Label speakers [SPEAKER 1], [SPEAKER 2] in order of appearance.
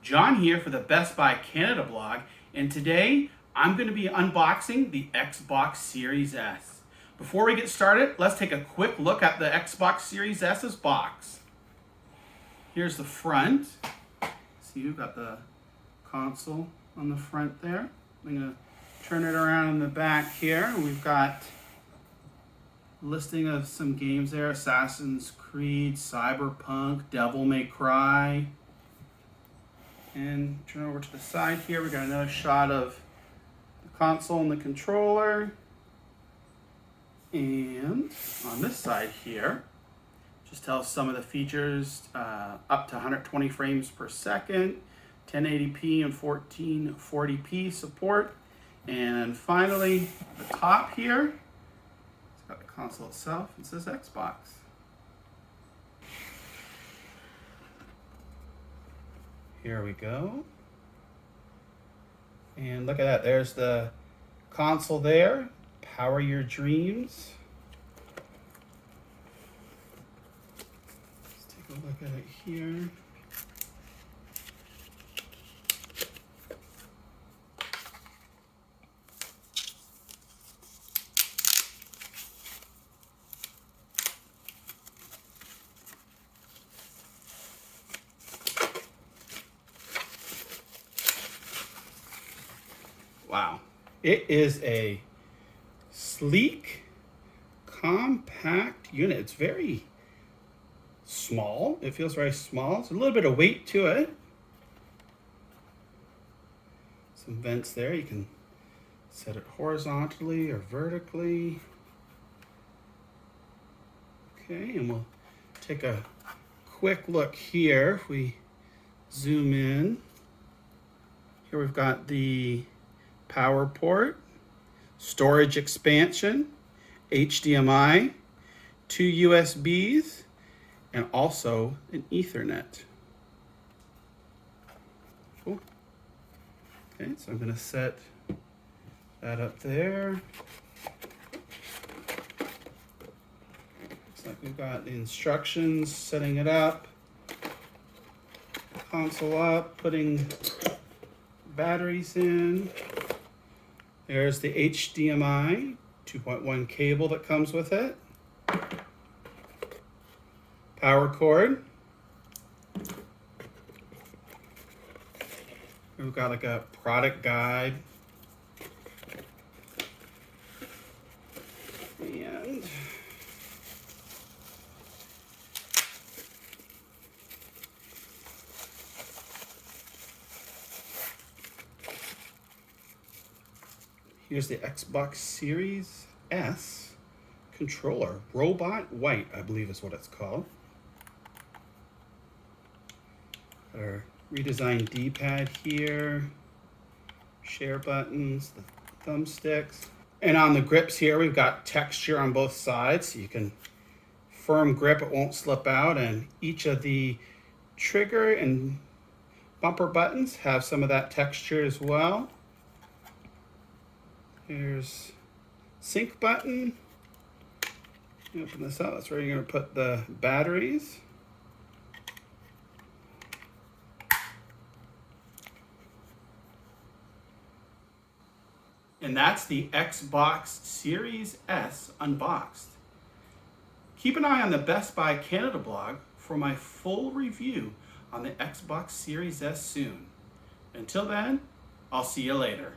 [SPEAKER 1] John here for the Best Buy Canada blog, and today I'm going to be unboxing the Xbox Series S. Before we get started, let's take a quick look at the Xbox Series S's box. Here's the front. See, you've got the console on the front there. I'm going to turn it around in the back here. We've got a listing of some games there: Assassin's Creed, Cyberpunk, Devil May Cry. And turn over to the side here, we got another shot of the console and the controller. And on this side here, just tells some of the features, up to 120 frames per second, 1080p and 1440p support. And finally, the top here, it's got the console itself. It says Xbox. Here we go. And look at that, there's the console there. Power your dreams. Let's take a look at it here. Wow, it is a sleek, compact unit. It's very small. It feels very small. There's a little bit of weight to it. Some vents there. You can set it horizontally or vertically. Okay, and we'll take a quick look here. If we zoom in, here we've got the power port, storage expansion, HDMI, 2 USBs, and also an Ethernet. Cool. Okay, so I'm going to set that up there. Looks like we've got the instructions, setting it up, console up, putting batteries in. There's the HDMI 2.1 cable that comes with it. Power cord. We've got like a product guide. And here's the Xbox Series S controller. Robot White, I believe is what it's called. Got our redesigned D-Pad here. Share buttons, the thumbsticks. And on the grips here, we've got texture on both sides. So you can firm grip, it won't slip out. And each of the trigger and bumper buttons have some of that texture as well. Here's sync button. You open this up, that's where you're going to put the batteries. And that's the Xbox Series S unboxed. Keep an eye on the Best Buy Canada blog for my full review on the Xbox Series S soon. Until then, I'll see you later.